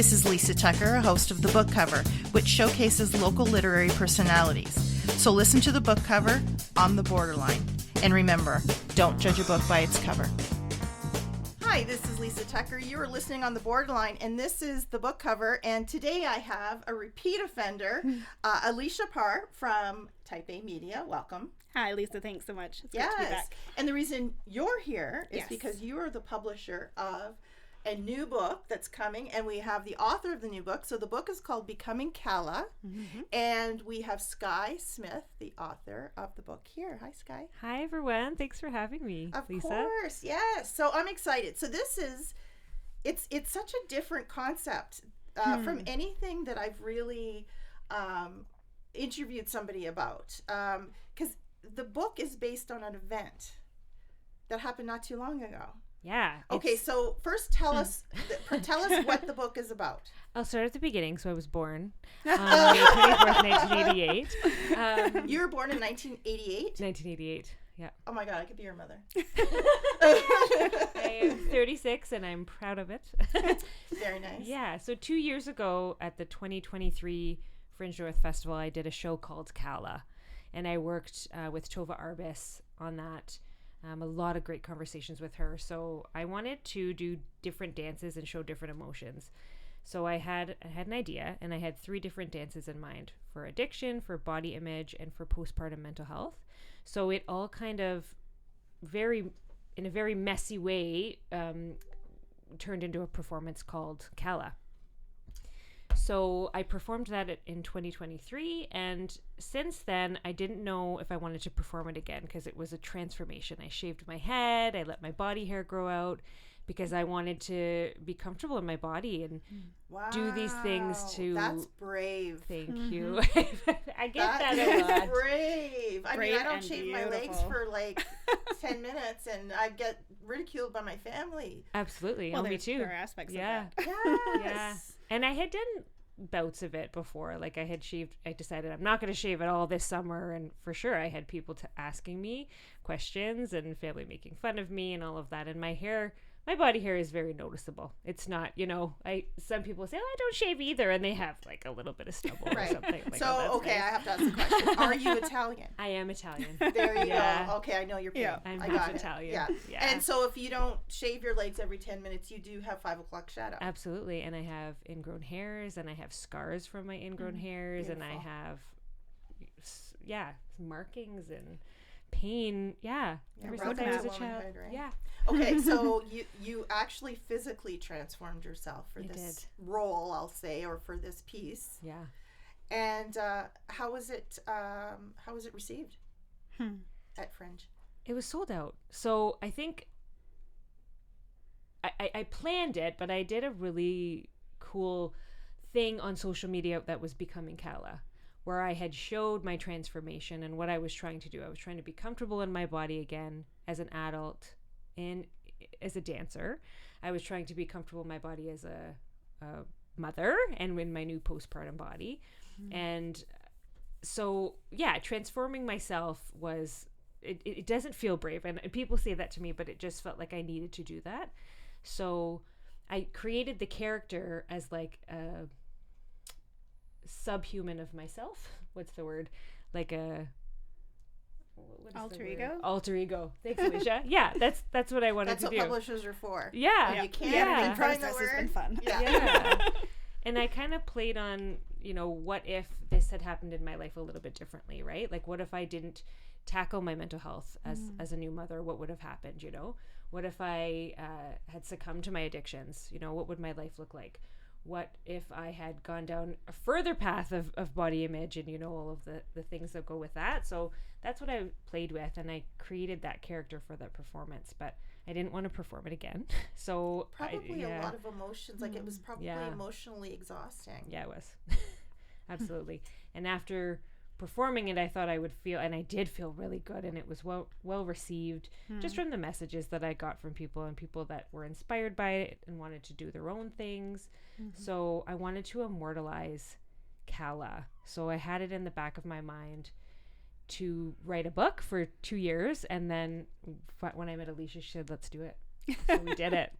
This is Lisa Tucker, host of The Book Cover, which showcases local literary personalities. So listen to The Book Cover on the borderline. And remember, don't judge a book by its cover. Hi, this is Lisa Tucker. You are listening on The Borderline, and this is The Book Cover. And today I have a repeat offender, ALEISHA PARR from Type A Media. Welcome. Hi, Lisa. Thanks so much. It's great to be back. And the reason you're here is because you are the publisher of a new book that's coming, and we have the author of the new book. So the book is called Becoming Calla, and we have Skye Smith, the author of the book, here. Hi, Skye. Hi, everyone. Thanks for having me, Lisa. Of course, yes. So I'm excited. So this is, it's such a different concept from anything that I've really interviewed somebody about, because the book is based on an event that happened not too long ago. Yeah. Okay, so first tell us what the book is about. I'll start at the beginning. So I was born on May 24th, 1988. You were born in 1988? 1988, yeah. Oh my God, I could be your mother. I am 36 and I'm proud of it. Very nice. Yeah, so 2 years ago at the 2023 Fringe North Festival, I did a show called Calla. And I worked with Tova Arbis on that. A lot of great conversations with her. So I wanted to do different dances and show different emotions. So I had an idea, and I had 3 different dances in mind for addiction, for body image, and for postpartum mental health. So it all kind of in a very messy way, turned into a performance called Calla. So I performed that in 2023, and since then I didn't know if I wanted to perform it again because it was a transformation. I shaved my head, I let my body hair grow out because I wanted to be comfortable in my body and do these things to... That's brave. Thank you. I get that a lot. That's brave. I mean, I don't shave my legs for like 10 minutes and I get ridiculed by my family. Absolutely. Well, me too. There are aspects of that. Yes. Yeah. And I had done bouts of it before. Like I decided I'm not going to shave at all this summer. And for sure, I had people asking me questions and family making fun of me and all of that. And my body hair is very noticeable. It's not, some people say, I don't shave either. And they have like a little bit of stubble or something. Like, so, okay, nice. I have to ask a question. Are you Italian? I am Italian. There you go. Okay, I know you're pink. I'm half Italian. Yeah. And so if you don't shave your legs every 10 minutes, you do have 5 o'clock shadow. Absolutely. And I have ingrown hairs and I have scars from my ingrown hairs. Beautiful. And I have, markings and pain. Ever since I was a child. Right? Yeah. Okay, so you actually physically transformed yourself for this role, I'll say, or for this piece. Yeah. And how was it received at Fringe? It was sold out. So I think I planned it, but I did a really cool thing on social media that was Becoming Calla, where I had showed my transformation and what I was trying to do. I was trying to be comfortable in my body again as an adult and as a dancer. I was trying to be comfortable in my body as a mother and in my new postpartum body. And so, transforming myself was, it doesn't feel brave. And people say that to me, but it just felt like I needed to do that. So I created the character as like a subhuman of myself. What's the word? Like a alter ego. Alter ego. Thanks, ALEISHA. Yeah, that's what I wanted to do. That's what publishers are for. Yeah. You can't. The process has been fun. Yeah. And I kind of played on, what if this had happened in my life a little bit differently, right? Like, what if I didn't tackle my mental health as a new mother? What would have happened? What if I had succumbed to my addictions? What would my life look like? What if I had gone down a further path of body image and, all of the things that go with that? So that's what I played with, and I created that character for that performance, but I didn't want to perform it again. So probably a lot of emotions. Like it was probably emotionally exhausting. Yeah, it was. Absolutely. And after performing it, I thought I would feel, and I did feel really good, and it was well received just from the messages that I got from people and people that were inspired by it and wanted to do their own things. So I wanted to immortalize Calla. So I had it in the back of my mind to write a book for 2 years, and then when I met ALEISHA, she said, let's do it. So we did it.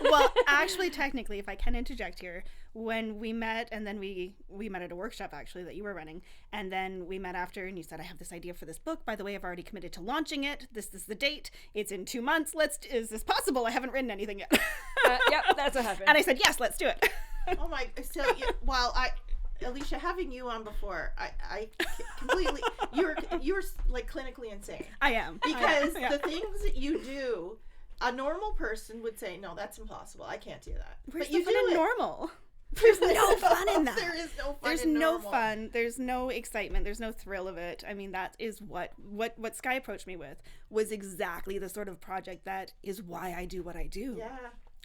Well, actually, technically, if I can interject here, when we met, and then we met at a workshop, actually, that you were running, and then we met after, and you said, I have this idea for this book. By the way, I've already committed to launching it. This is the date. It's in 2 months. Is this possible? I haven't written anything yet. Yep, that's what happened. And I said, yes, let's do it. Oh my, so, ALEISHA, having you on before, I completely, you're like clinically insane. I am. Because the things that you do, a normal person would say, no, that's impossible. I can't do that. Where's but the you fun do in it. normal? There's no fun in that. There is no fun There's in no normal. fun. There's no excitement. There's no thrill of it. I mean, that is what Skye approached me with was exactly the sort of project that is why I do what I do. Yeah.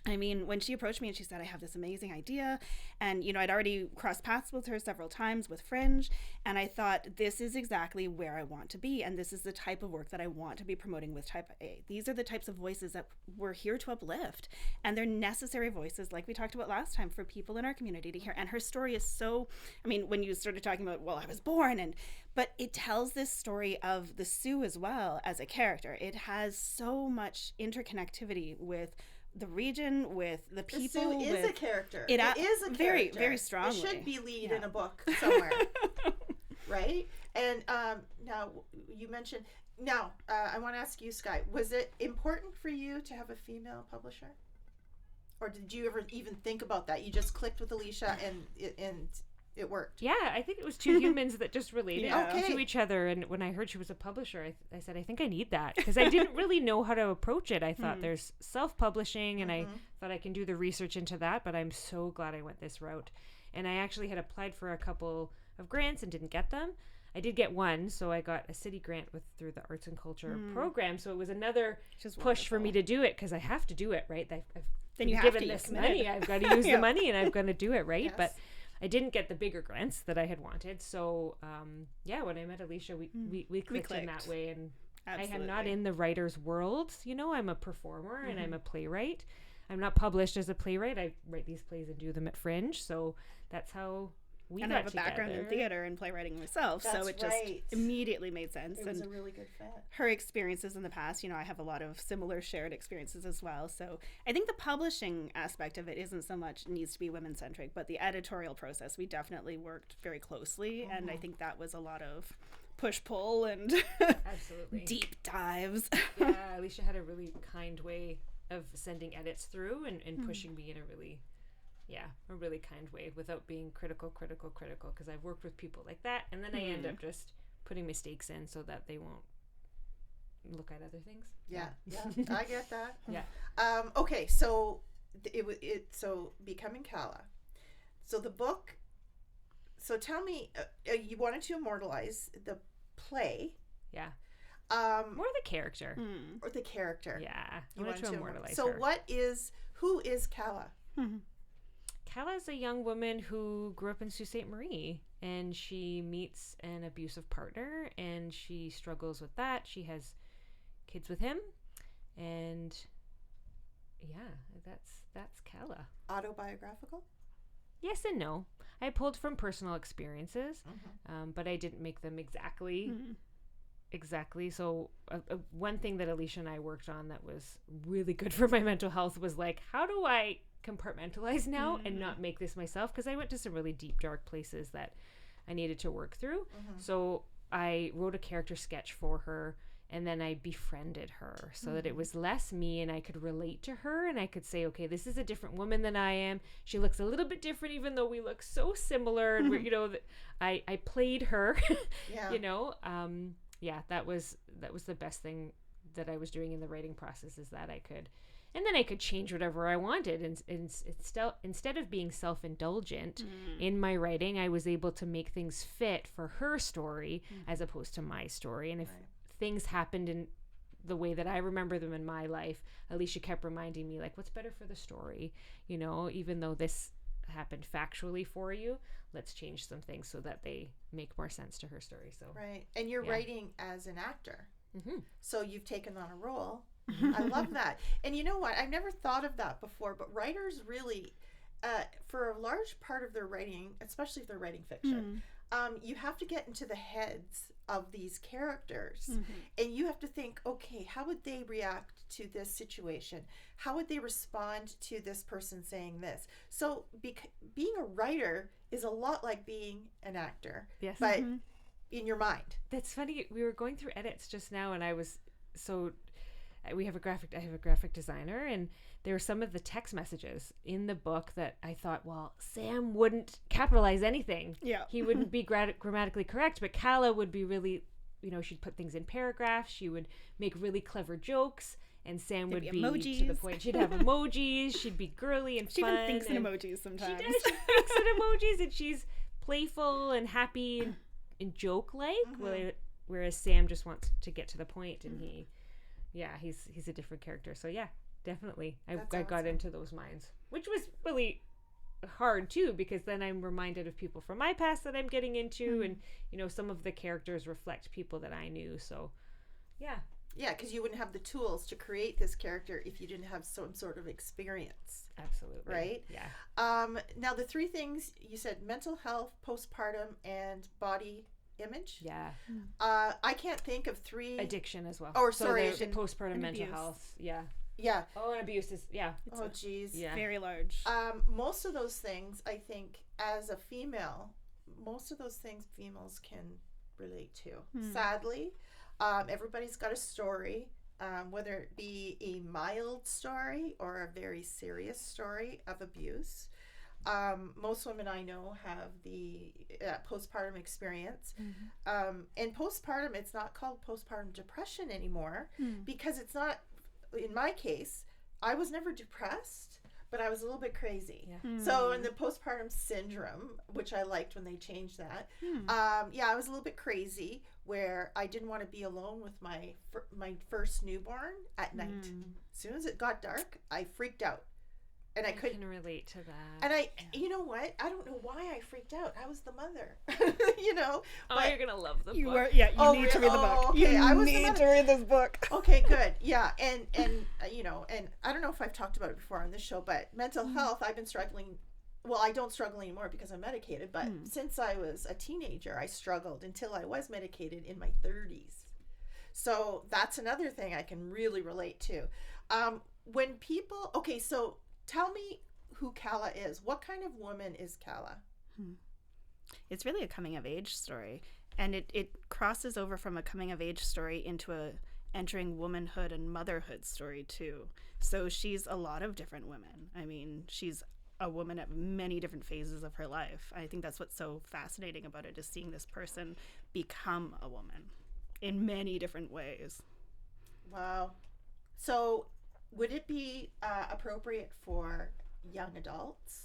I mean, when she approached me and she said, I have this amazing idea, and, you know, I'd already crossed paths with her several times with Fringe, and I thought, this is exactly where I want to be, and this is the type of work that I want to be promoting with Type A. These are the types of voices that we're here to uplift, and they're necessary voices, like we talked about last time, for people in our community to hear. And her story is so, I mean, when you started talking about, well, I was born, but it tells this story of the Sioux as well as a character. It has so much interconnectivity with the region, with the people. The Sioux is a character. It is a character. Very, very strongly. It should be lead in a book somewhere. Right? And now, you mentioned, I want to ask you, Skye, was it important for you to have a female publisher? Or did you ever even think about that? You just clicked with ALEISHA and it worked. Yeah, I think it was two humans that just related Okay. to each other. And when I heard she was a publisher, I said, I think I need that. Because I didn't really know how to approach it. I thought there's self-publishing, and I thought I can do the research into that. But I'm so glad I went this route. And I actually had applied for a couple of grants and didn't get them. I did get one, so I got a city grant through the Arts and Culture program. So it was another push for me to do it, because I have to do it, right? I've Then you have given to, this you're money. committed. I've got to use the money, and I've got to do it, right? Yes. But I didn't get the bigger grants that I had wanted. So, when I met ALEISHA, we clicked in that way. And Absolutely. I am not in the writer's world. You know, I'm a performer and I'm a playwright. I'm not published as a playwright. I write these plays and do them at Fringe. So that's how we and got I have a background in together. theater and playwriting myself, That's so it just right. immediately made sense. It was And a really good fit. her experiences in the past, you know, I have a lot of similar shared experiences as well. So I think the publishing aspect of it isn't so much needs to be women-centric, but the editorial process, we definitely worked very closely, and I think that was a lot of push-pull and Absolutely. deep dives. Yeah, ALEISHA had a really kind way of sending edits through and pushing me in a really kind way without being critical, because I've worked with people like that, and then I end up just putting mistakes in so that they won't look at other things. Yeah, I get that. Yeah. Okay, so so becoming Calla. So the book. So tell me, you wanted to immortalize the play. Yeah. More the character. Or the character. Yeah. You I wanted to immortalize So her. who is Calla? Calla is a young woman who grew up in Sault Ste. Marie, and she meets an abusive partner, and she struggles with that. She has kids with him, and that's Calla. Autobiographical? Yes and no. I pulled from personal experiences, but I didn't make them exactly. So one thing that ALEISHA and I worked on that was really good for my mental health was like, how do I compartmentalize now and not make this myself? Because I went to some really deep, dark places that I needed to work through. So I wrote a character sketch for her, and then I befriended her so that it was less me, and I could relate to her, and I could say, okay, this is a different woman than I am. She looks a little bit different, even though we look so similar. And we're, you know, I played her. Yeah. You know, that was the best thing that I was doing in the writing process, is that I could, and then I could change whatever I wanted. And instead of being self-indulgent in my writing, I was able to make things fit for her story as opposed to my story. And if things happened in the way that I remember them in my life, ALEISHA kept reminding me, like, what's better for the story? You know, even though this happened factually for you, let's change some things so that they make more sense to her story. So Right. And you're writing as an actor. Mm-hmm. So you've taken on a role. I love that. And you know what? I've never thought of that before, but writers really, for a large part of their writing, especially if they're writing fiction, you have to get into the heads of these characters, and you have to think, okay, how would they react to this situation? How would they respond to this person saying this? So being a writer is a lot like being an actor, Yes. but in your mind. That's funny. We were going through edits just now, and I have a graphic designer, and there were some of the text messages in the book that I thought, well, Sam wouldn't capitalize anything. Yeah. He wouldn't be grammatically correct, but Calla would be really, she'd put things in paragraphs. She would make really clever jokes, and Sam would be emojis. to the point. She'd have emojis. She'd be girly and She fun. even thinks in and emojis sometimes. She does. She thinks in emojis, and she's playful and happy and joke-like, whereas Sam just wants to get to the point, and he's a different character. So yeah, definitely, I got into those minds, which was really hard too, because then I'm reminded of people from my past that I'm getting into, and some of the characters reflect people that I knew. So yeah, because you wouldn't have the tools to create this character if you didn't have some sort of experience. Absolutely. Right? Yeah. Now the three things you said: mental health, postpartum, and body image. Yeah. I can't think of three. Addiction as well. Or sorry, the postpartum and mental abuse. health. Yeah. Yeah. Oh, and abuse is Oh, geez. Yeah. Very large. Most of those things, I think, as a female, most of those things females can relate to. Sadly, everybody's got a story, whether it be a mild story or a very serious story of abuse. Most women I know have the postpartum experience. And postpartum, it's not called postpartum depression anymore because it's not, in my case, I was never depressed, but I was a little bit crazy. Yeah. So in the postpartum syndrome, which I liked when they changed that, I was a little bit crazy where I didn't want to be alone with my first newborn at night. As soon as it got dark, I freaked out. And I couldn't relate to that. And you know what? I don't know why I freaked out. I was the mother, Oh, you're gonna love the book. You need to read the book. Okay. You need to read this book. Okay, good. Yeah, and and I don't know if I've talked about it before on this show, but mental health, I've been struggling. Well, I don't struggle anymore because I'm medicated, but since I was a teenager, I struggled until I was medicated in my 30s. So that's another thing I can really relate to. When people, so tell me who Calla is. What kind of woman is Calla? It's really a coming of age story, and it crosses over from a coming of age story into a entering womanhood and motherhood story too. So she's a lot of different women. I mean, she's a woman at many different phases of her life. I think that's what's so fascinating about it, is seeing this person become a woman in many different ways. Wow. So would it be appropriate for young adults?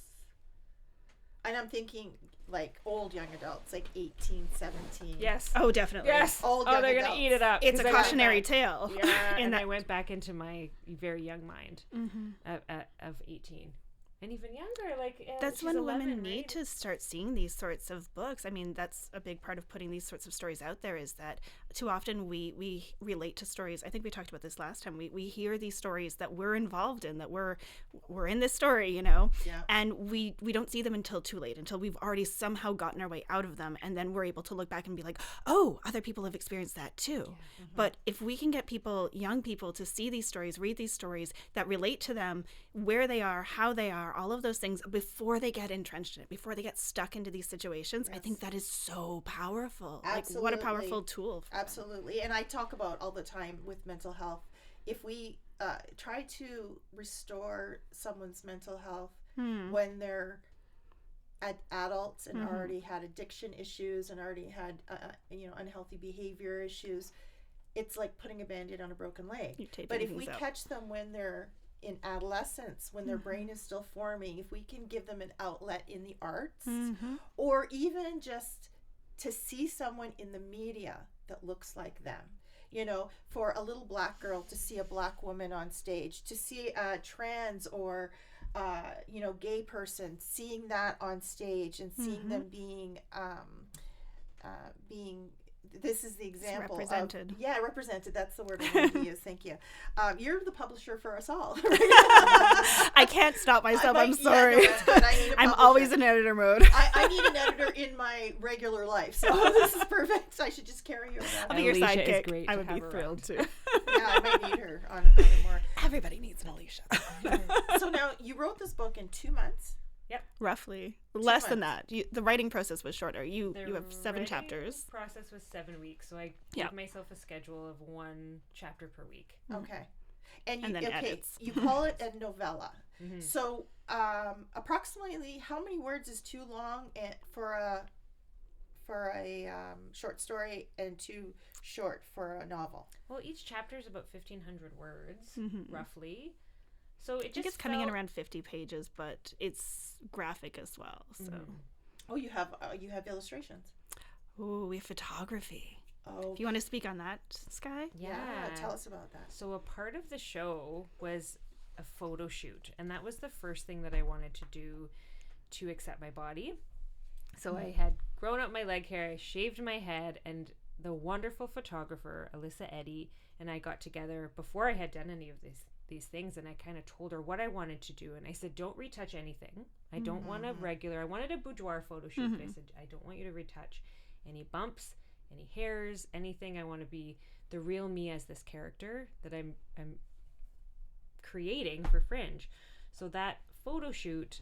And I'm thinking like old young adults, like 18, 17. Yes. Oh, definitely. Yes. Old they're young going to eat it up. It's a 'cause cautionary tale. Yeah, and I went back into my very young mind of 18. And even younger, that's she's when 11, women need right? to start seeing these sorts of books. I mean, that's a big part of putting these sorts of stories out there, is that too often we relate to stories. I think we talked about this last time. We hear these stories that we're involved in, that we're in this story, and we don't see them until too late, until we've already somehow gotten our way out of them, and then we're able to look back and be like, oh, other people have experienced that too. Yeah. But if we can get young people to see these stories, read these stories that relate to them, where they are, how they are, all of those things, before they get entrenched in it, before they get stuck into these situations, I think that is so powerful. Absolutely. What a powerful tool for Absolutely. And I talk about all the time with mental health, if we try to restore someone's mental health when they're adults and already had addiction issues and already had unhealthy behavior issues, it's like putting a Band-Aid on a broken leg. But if we catch them when they're in adolescence, when their brain is still forming, if we can give them an outlet in the arts, or even just to see someone in the media that looks like them, for a little black girl to see a black woman on stage, to see a trans or gay person, seeing that on stage and seeing them being this is the example. Represented. Represented. That's the word I wanted to use. Thank you. You're the publisher for us all. I can't stop myself. I'm sorry. Yeah, no, that's good. I need a I'm publisher. always in editor mode. I need an editor in my regular life, so this is perfect. I should just carry you around. I'll be your ALEISHA is sidekick. great I to would be have thrilled around. too. Yeah, I might need her on a more. Everybody needs an ALEISHA. So now you wrote this book in 2 months. Roughly. Less than months. that. The writing process was shorter. You have 7 writing chapters. Process was 7 weeks, so I gave myself a schedule of 1 chapter per week. Okay. And then edits. you call it a novella. So approximately how many words is too long for a short story and too short for a novel? Well, each chapter is about 1,500 words, roughly. So I think it's coming in around 50 pages, but it's graphic as well. So, Oh, you have illustrations. oh, we have photography. Oh, If you want to speak on that, Skye? yeah. Tell us about that. So a part of the show was a photo shoot, and that was the first thing that I wanted to do to accept my body. So I had grown up my leg hair, I shaved my head, and the wonderful photographer, Alyssa Eddy, and I got together before I had done any of these things, and I kind of told her what I wanted to do, and I said, don't retouch anything. I don't want I wanted a boudoir photo shoot, but I said, I don't want you to retouch any bumps, any hairs, anything. I want to be the real me as this character that I'm creating for Fringe. So that photo shoot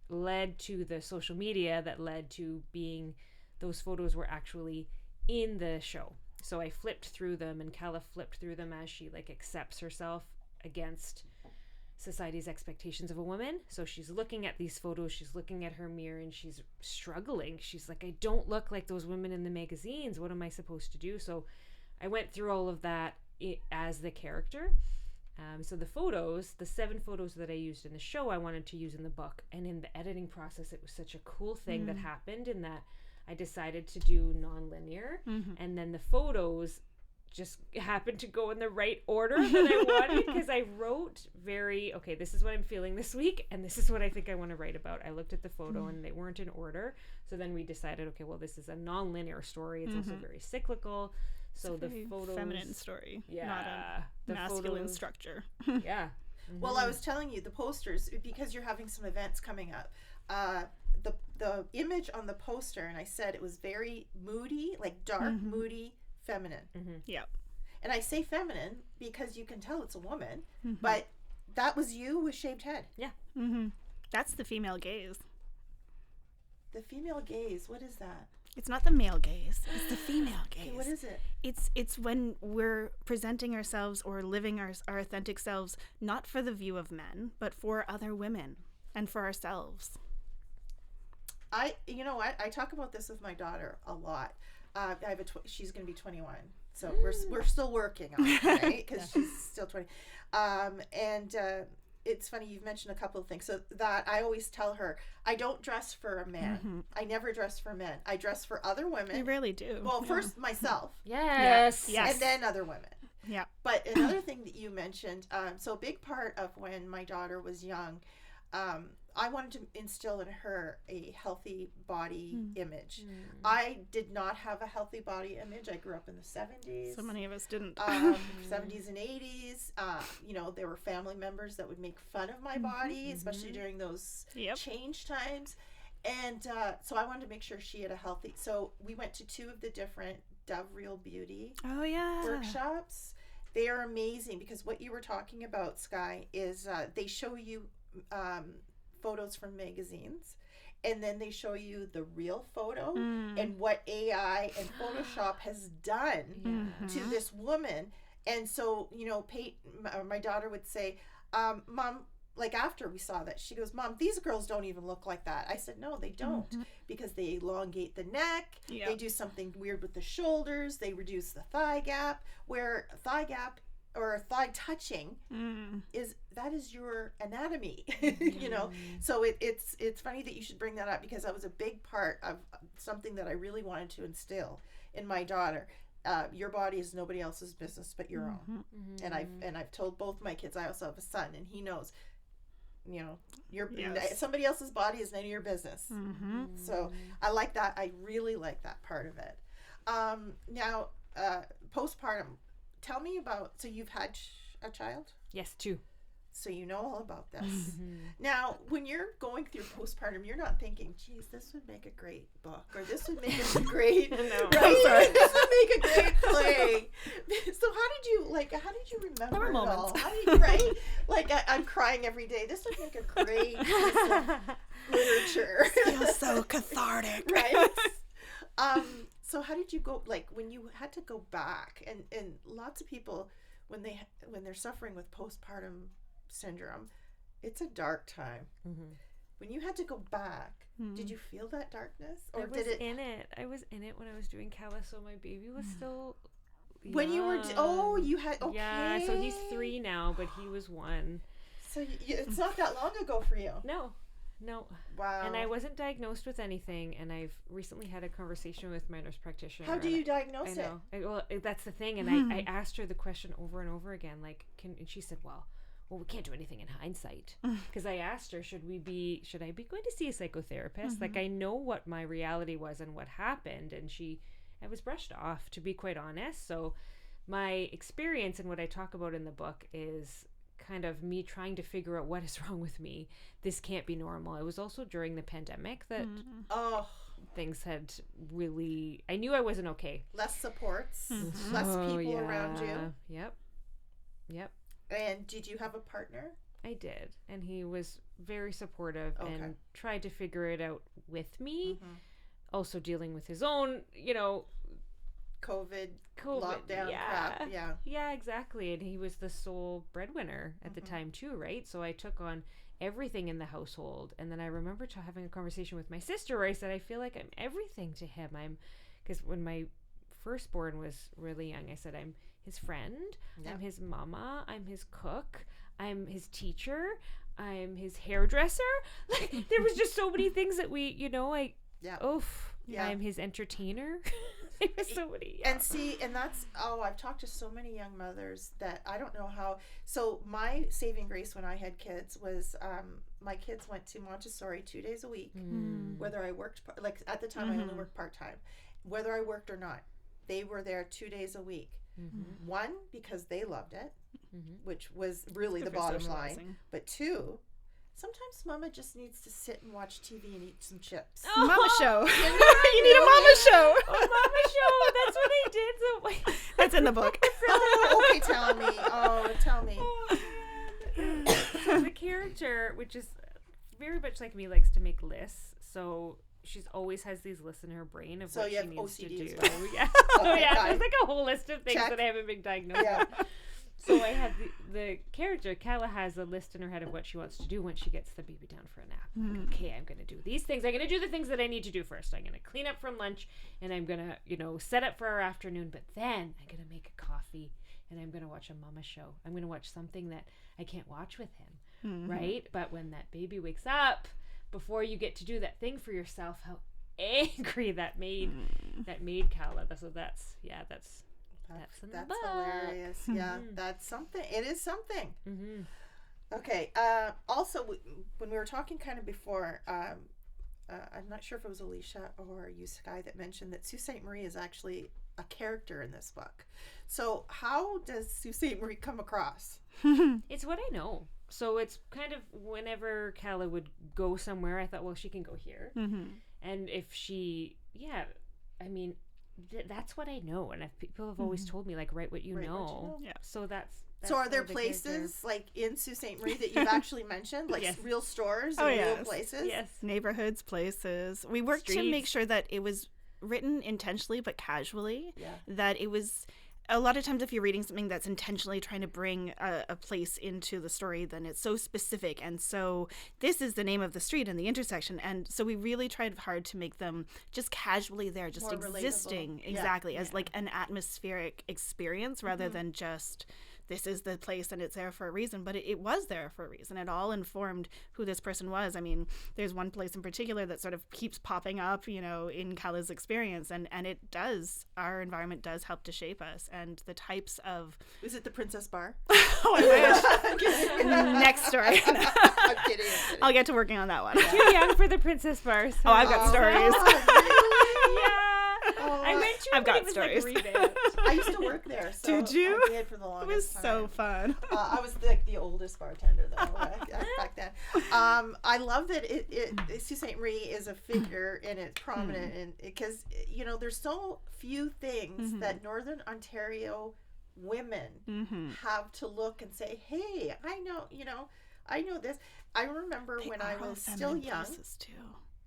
led to the social media that led to being, those photos were actually in the show. So I flipped through them, and Calla flipped through them as she accepts herself against society's expectations of a woman. So she's looking at these photos, she's looking at her mirror, and she's struggling. She's like, I don't look like those women in the magazines. What am I supposed to do? So I went through all of that as the character. So the photos, the 7 photos that I used in the show, I wanted to use in the book. And in the editing process, it was such a cool thing that happened, in that I decided to do non-linear, and then the photos just happened to go in the right order that I wanted, because I wrote okay, this is what I'm feeling this week, and this is what I think I want to write about. I looked at the photo and they weren't in order. So then we decided, okay, well, this is a non-linear story. It's also very cyclical. So It's a the very photos, feminine story, not yeah, a masculine structure. yeah. Well, I was telling you, the posters, because you're having some events coming up, the image on the poster, and I said it was very moody, like dark, moody, feminine. Yeah. And I say feminine because you can tell it's a woman, but that was you with shaved head. Yeah. That's the female gaze. The female gaze, what is that? It's not the male gaze. It's the female gaze. Okay, what is it? It's when we're presenting ourselves or living our authentic selves, not for the view of men, but for other women and for ourselves. You know what? I talk about this with my daughter a lot. I have she's going to be 21, so we're still working on it, right? Because she's still 20. It's funny, you've mentioned a couple of things. So that I always tell her, I don't dress for a man. I never dress for men. I dress for other women. You really do. Well, first myself. Yes. Yes. And then other women. Yeah. But another thing that you mentioned, so a big part of when my daughter was young, I wanted to instill in her a healthy body image. I did not have a healthy body image. I grew up in the 70s. So many of us didn't. 70s and 80s. There were family members that would make fun of my body, especially during those change times. And so I wanted to make sure she had a healthy. So we went to 2 of the different Dove Real Beauty workshops. They are amazing, because what you were talking about, Skye, is they show you photos from magazines, and then they show you the real photo and what AI and Photoshop has done to this woman. And so, my daughter would say, Mom, like after we saw that, she goes, Mom, these girls don't even look like that. I said, no, they don't, because they elongate the neck. They do something weird with the shoulders. They reduce the thigh gap, where thigh gap or thigh touching is your anatomy. So it's funny that you should bring that up, because that was a big part of something that I really wanted to instill in my daughter. Your body is nobody else's business but your own. And I've told both my kids. I also have a son, and he knows, somebody else's body is none of your business. So I like that. I really like that part of it. Now, postpartum. Tell me about. So you've had a child? Yes, 2. So you know all about this. Now, when you're going through postpartum, you're not thinking, geez, this would make a great book, or this would make a great, right? This would make a great play. So how did you remember There were it moments. all? How did you, right? Like, I'm crying every day. This would make a great piece of literature. Feels so cathartic. Right? So how did you go, like, when you had to go back, and lots of people, when they're suffering with postpartum syndrome, it's a dark time. When you had to go back, did you feel that darkness, or did it? I was in it when I was doing Calla, so my baby was still. When you were, you had, okay. Yeah, so he's 3 now, but he was 1. So it's not that long ago for you. No. Wow. And I wasn't diagnosed with anything, and I've recently had a conversation with my nurse practitioner. How do you diagnose it? I know. Well, that's the thing, and I asked her the question over and over again, like, and she said, well, we can't do anything in hindsight. Because I asked her, should I be going to see a psychotherapist? Like, I know what my reality was and what happened, and I was brushed off, to be quite honest. So my experience and what I talk about in the book is kind of me trying to figure out what is wrong with me. This can't be normal. It was also during the pandemic that things had really, I knew I wasn't okay. Less supports, less people around you. Yep. And did you have a partner? I did. And he was very supportive and tried to figure it out with me. Also dealing with his own, COVID lockdown crap. Yeah, exactly. And he was the sole breadwinner at the time too, right? So I took on everything in the household. And then I remember having a conversation with my sister where I said, I feel like I'm everything to him. Because when my firstborn was really young, I said, I'm his friend, I'm his mama, I'm his cook, I'm his teacher, I'm his hairdresser. Like, there was just so many things that I'm his entertainer. There was so many. And that's, I've talked to so many young mothers that I don't know how. So my saving grace when I had kids was my kids went to Montessori 2 days a week, whether I worked, like at the time I only worked part-time, whether I worked or not, they were there 2 days a week. One, because they loved it, which was really the bottom line. But 2, sometimes mama just needs to sit and watch TV and eat some chips. Mama show. You need a mama show. Mama show. That's what I did. So that's in the book. Okay, tell me. So the character, which is very much like me, likes to make lists. So she's always has these lists in her brain of what she needs OCD to do. Well. Yeah. There's like a whole list of things that I haven't been diagnosed with. So I have the character, Calla, has a list in her head of what she wants to do when she gets the baby down for a nap. Like, okay, I'm going to do these things. I'm going to do the things that I need to do first. I'm going to clean up from lunch, and I'm going to, set up for our afternoon. But then I'm going to make a coffee, and I'm going to watch a mama show. I'm going to watch something that I can't watch with him, right? But when that baby wakes up, before you get to do that thing for yourself, how angry that made Calla. So that's hilarious. Yeah, that's something. It is something. Okay. Also, when we were talking kind of before, I'm not sure if it was ALEISHA or you, Skye, that mentioned that Sault Ste. Marie is actually a character in this book. So how does Sault Ste. Marie come across? It's what I know. So it's kind of whenever Calla would go somewhere, I thought, well, she can go here. And if she, that's what I know. And if people have always told me, like, write what you know. Yeah. So that's so are there places like in Sault Ste. Marie that you've actually mentioned, like real stores and real places? Yes. Neighborhoods, places. We worked to make sure that it was written intentionally but casually. Yeah. That it was... A lot of times if you're reading something that's intentionally trying to bring a place into the story, then it's so specific. And so this is the name of the street and the intersection. And so we really tried hard to make them just casually there, just more existing. Relatable. Exactly. As like an atmospheric experience rather than just... this is the place and it's there for a reason, but it was there for a reason. It all informed who this person was. I mean, there's one place in particular that sort of keeps popping up, in Calla's experience, and it does, our environment does help to shape us, and the types of... Is it the Princess Bar? Oh, I wish. Next story. I'm kidding. I'll get to working on that one. Too young for the Princess Bar. So. Oh, I've got stories. Yeah. I went I've got It was, stories. Like, revamped. I used to work there. So Did you? I did for the It longest was time. so fun. I was like the oldest bartender though back then. I love that Sault Ste. Marie is a figure and it's prominent, and because there's so few things that Northern Ontario women have to look and say, hey, I know this. I remember when I was still young. Too.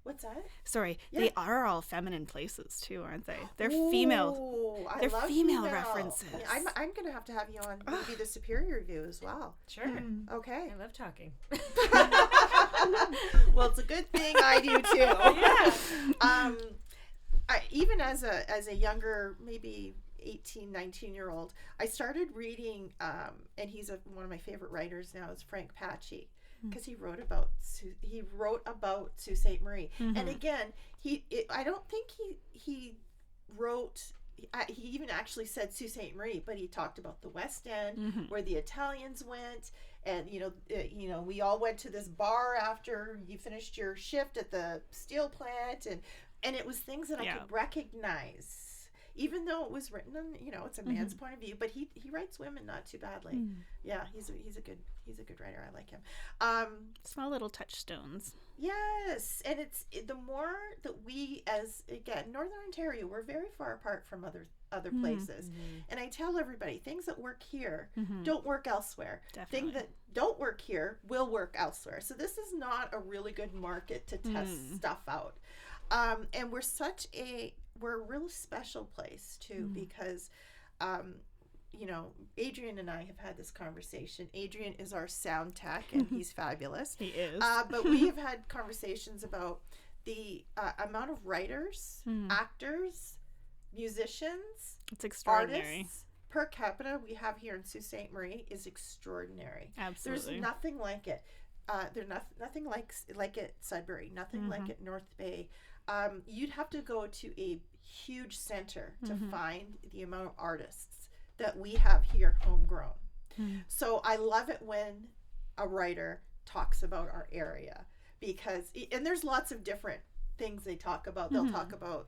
What's that? Sorry, Yeah. they are all feminine places too, aren't they? They're female. Ooh, I They're love female references. Yeah, I'm gonna have to have you on maybe the Superior Review as well. Sure. Okay. I love talking. Well, it's a good thing I do too. Yeah. Even as a younger, maybe 18, 19-year-old, I started reading, and he's one of my favorite writers now, is Frank Patchy, because he wrote about Sault Ste. Marie. And again, I don't think he wrote. He even actually said Sault Ste. Marie, but he talked about the West End, where the Italians went, and we all went to this bar after you finished your shift at the steel plant, and it was things that I could recognize, even though it was written on it's a man's point of view, but he writes women not too badly. Yeah, he's a good writer. I like him. Small little touchstones. Yes, and it's the more that we, as again, Northern Ontario, we're very far apart from other places, and I tell everybody things that work here don't work elsewhere. Definitely. Things that don't work here will work elsewhere. So this is not a really good market to test stuff out, and we're a really special place too, because Adrian and I have had this conversation. Adrian is our sound tech, and he's fabulous. He is. But we have had conversations about the amount of writers, actors, musicians, It's extraordinary. artists per capita we have here in Sault Ste. Marie is extraordinary. Absolutely. There's nothing like it. There's nothing like it Sudbury. Nothing like it North Bay. You'd have to go to a huge center to find the amount of artists that we have here homegrown. So I love it when a writer talks about our area, because and there's lots of different things they talk about. They'll talk about,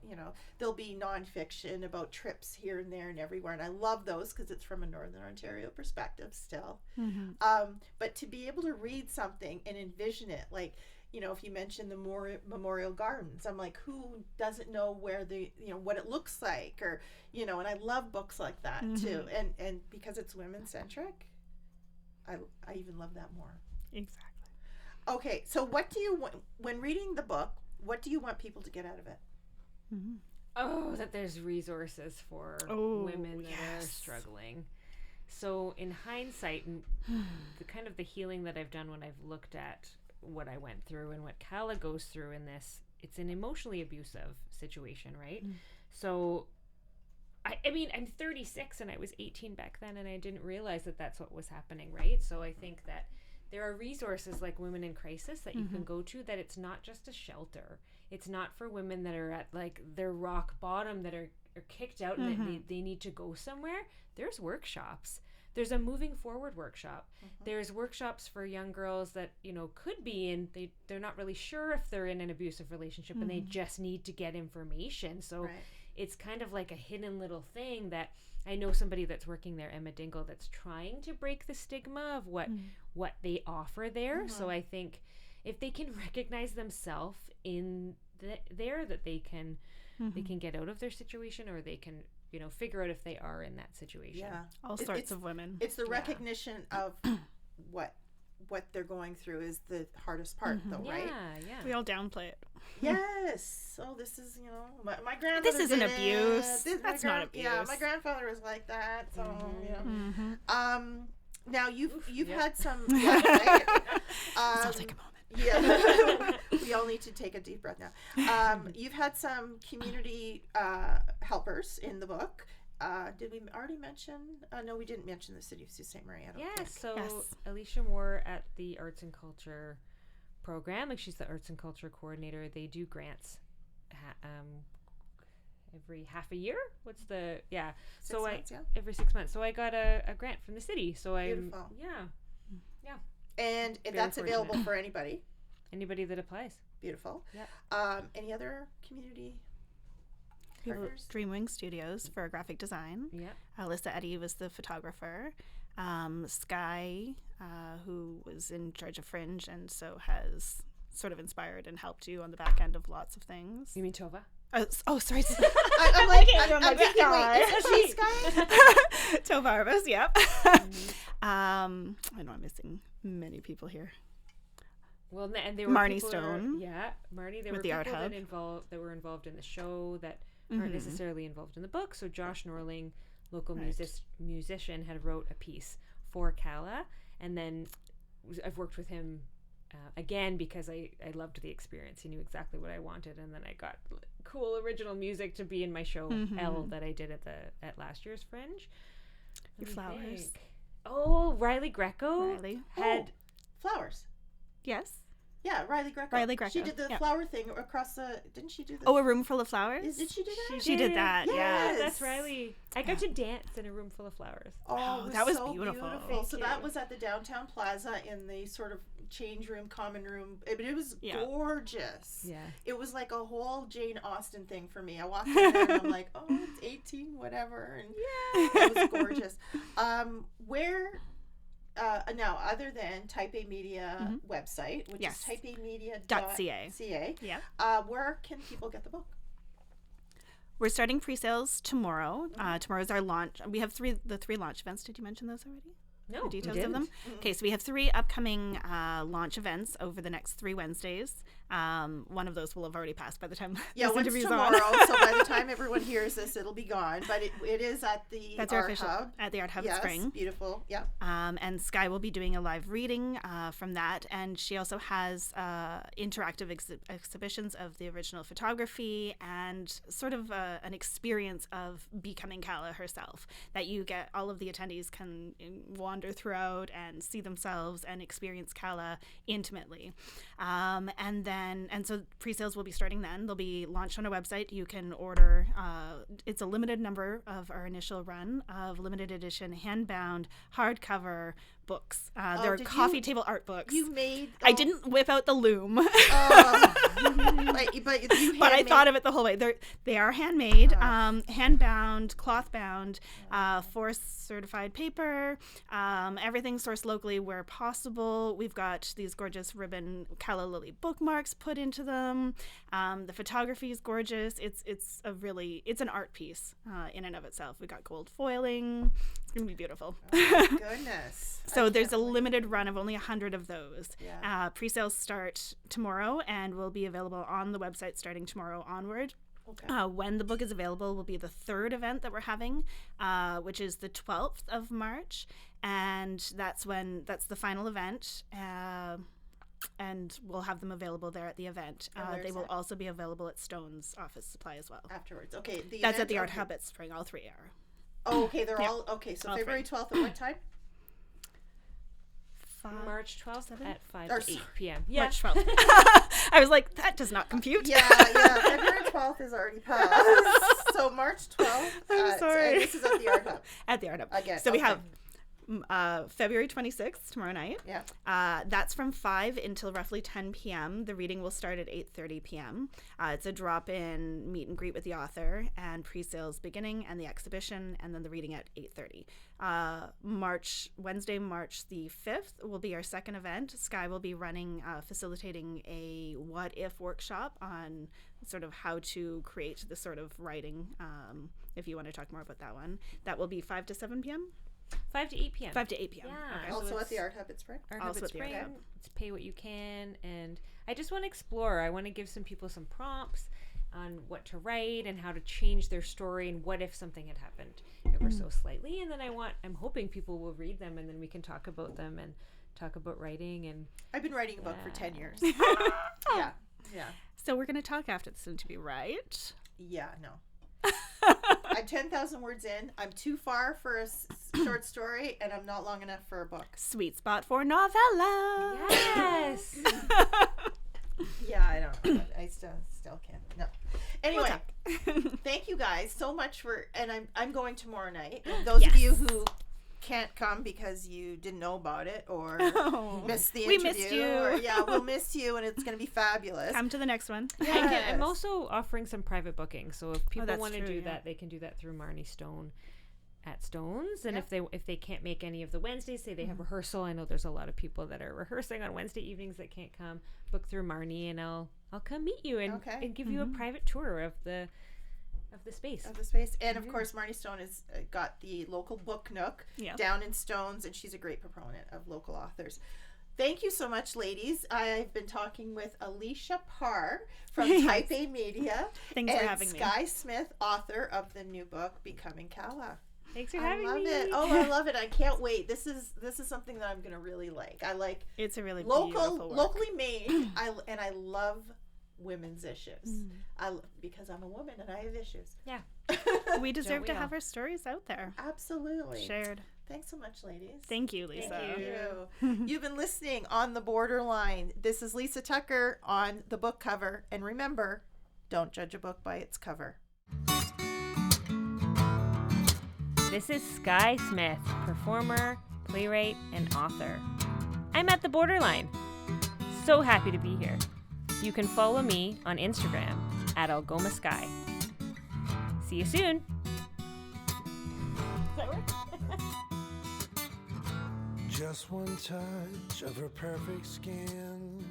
there'll be nonfiction about trips here and there and everywhere, and I love those because it's from a Northern Ontario perspective still. But to be able to read something and envision it, like, if you mention the Memorial Gardens, I'm like, who doesn't know where what it looks like, or and I love books like that too, and because it's women centric, I even love that more. Exactly. Okay, so what do you want when reading the book? What do you want people to get out of it? Oh, that there's resources for women that are struggling. So in hindsight, and the kind of the healing that I've done when I've looked at what I went through and what Calla goes through in this, it's an emotionally abusive situation, right? So I mean, I'm 36 and I was 18 back then, and I didn't realize that that's what was happening, right? So I think that there are resources like Women in Crisis that you can go to, that it's not just a shelter. It's not for women that are at like their rock bottom, that are kicked out and that they need to go somewhere. There's workshops. There's a moving forward workshop. There's workshops for young girls that, could be in, they're not really sure if they're in an abusive relationship and they just need to get information. So it's kind of like a hidden little thing that I know somebody that's working there, Emma Dingle, that's trying to break the stigma of what they offer there. So I think if they can recognize themselves in there, that they can get out of their situation, or they can figure out if they are in that situation. Yeah, All sorts of women. It's the recognition of what they're going through is the hardest part, though, right? Yeah. We all downplay it. Yes. Oh, this is my grandfather. This isn't did abuse. It. That's not abuse. Yeah, my grandfather was like that. So now you've had some. Yeah, right? Let's take a moment. Yeah, we all need to take a deep breath now. You've had some community helpers in the book. Did we already mention? No, we didn't mention the city of Sault Ste. Marie. I don't think. So ALEISHA Moore at the Arts and Culture program, like she's the Arts and Culture coordinator. They do grants every half a year. What's the 6 months, every 6 months. So I got a grant from the city. So Beautiful. And Very that's fortunate. available for anybody. Anybody that applies. Beautiful. Yeah. Any other community? partners. Dreamwing Studios for graphic design. Yeah. Alyssa Eddy was the photographer. Skye, who was in charge of Fringe and so has sort of inspired and helped you on the back end of lots of things. You mean Tova? Sorry. I'm like, I'm thinking, wait, is she Skye? Tova Arbus, yep. I know I'm missing many people here. Well, and there were Marnie people Stone. Marnie. There with were the people Art Hub. that were involved in the show that aren't necessarily involved in the book. So Josh Norling, local musician, had wrote a piece for Calla, and then I've worked with him again because I loved the experience. He knew exactly what I wanted, and then I got cool original music to be in my show L that I did at last year's Fringe. Your flowers. Oh, Riley Greco had flowers. Yes. Yeah, Riley Greco. She did the flower thing across the. Didn't she do the? Oh, a room full of flowers. Did she do that? She did that. Yes. Yeah. That's Riley. I got to dance in a room full of flowers. Oh, that was so beautiful. So that was at the downtown plaza in the sort of change room, common room. It was gorgeous. Yeah. It was like a whole Jane Austen thing for me. I walked in there and I'm like, oh, it's 18, whatever, and it was gorgeous. Where? Now, other than Type A Media website, which is typeamedia.ca, where can people get the book? We're starting pre-sales tomorrow. Tomorrow's our launch. We have the three launch events. Did you mention those already? No, the details of them. Okay, so we have 3 upcoming launch events over the next 3 Wednesdays. One of those will have already passed by the time this interview's tomorrow. on. So by the time everyone hears this, it'll be gone. But it is at the Art Hub. At the Art Hub yes, Spring. Beautiful. Yeah. And Skye will be doing a live reading from that, and she also has interactive exhibitions of the original photography and sort of an experience of becoming Calla herself. That you get all of the attendees can wander throughout and see themselves and experience Calla intimately. And so pre-sales will be starting then. They'll be launched on our website. You can order, it's a limited number of our initial run of limited edition, hand-bound, hardcover books. They're coffee table art books. You made... I didn't whip out the loom. But I thought of it the whole way. They are handmade, hand-bound, cloth-bound, forest certified paper, everything sourced locally where possible. We've got these gorgeous ribbon Calla Lily bookmarks put into them. The photography is gorgeous. It's an art piece in and of itself. We got gold foiling. It's gonna be beautiful. Oh my goodness. So there's a limited run of only 100 of those. Yeah. Pre-sales start tomorrow and will be available on the website starting tomorrow onward. Okay. When the book is available will be the 3rd event that we're having, which is the 12th of March. And that's the final event. And we'll have them available there at the event. They will also be available at Stone's office supply as well. Afterwards. Okay. That's at the Art Hub at Spring. All 3 are. Oh, okay. They're all... Okay, so all February 12th at what time? March 12th at 5 to 8 p.m. Yeah. March 12th. I was like, that does not compute. Yeah. February 12th is already passed. So March 12th. I'm sorry. And this is at the Art Hub. At the Art Hub. Again. So we have February 26th, tomorrow night. Yeah. That's from 5 until roughly 10 p.m. The reading will start at 8:30 p.m. It's a drop-in meet and greet with the author and pre-sales beginning and the exhibition, and then the reading at 8:30. Wednesday, March the 5th will be our second event. Skye will be facilitating a what-if workshop on sort of how to create this sort of writing, if you want to talk more about that one. That will be 5 to 7 p.m.? 5 to 8 p.m. 5 to 8 p.m. Yeah. Okay. Also at the Art Hub at Spring? Art Hub Also at at the Art Spring. Hub. It's pay what you can. And I just want to explore. I want to give some people some prompts on what to write and how to change their story and what if something had happened ever so slightly. And then I'm hoping people will read them and then we can talk about them and talk about writing. And I've been writing a book for 10 years. Yeah. So we're going to talk after this interview, right? Yeah, no. I'm 10,000 words in. I'm too far for a short story, and I'm not long enough for a book. Sweet spot for novella. yes. Yeah, I don't. I still can't. No. Anyway, thank you guys so much for. And I'm going tomorrow night. And those of you who can't come because you didn't know about it or missed the We interview. missed you. Or, we'll miss you, and it's going to be fabulous. Come to the next one. I'm also offering some private booking, so if people that's want to true, do that, they can do that through Marnie Stone at Stones. And if they can't make any of the Wednesdays, say they have rehearsal, I know there's a lot of people that are rehearsing on Wednesday evenings that can't come, book through Marnie, and I'll come meet you and give you a private tour of the space. And of course, Marnie Stone has got the local book nook down in Stones, and she's a great proponent of local authors. Thank you so much, ladies. I've been talking with ALEISHA PARR from Type A Media. Thanks for having me. Skye Smith, author of the new book, Becoming Calla. Thanks for having me. I love it. Oh, I love it. I can't wait. This is something that I'm going to really like. I like it's a really beautiful work. Locally made. I love women's issues. Because I'm a woman and I have issues. Yeah. We deserve to have our stories out there. Absolutely. Shared. Thanks so much, ladies. Thank you, Lisa. Thank you. You've been listening on The Borderline. This is Lisa Tucker on The Book Cover. And remember, don't judge a book by its cover. This is Skye Smith, performer, playwright, and author. I'm at The Borderline. So happy to be here. You can follow me on Instagram at Algoma Skye. See you soon. Does that work? Just one touch of her perfect skin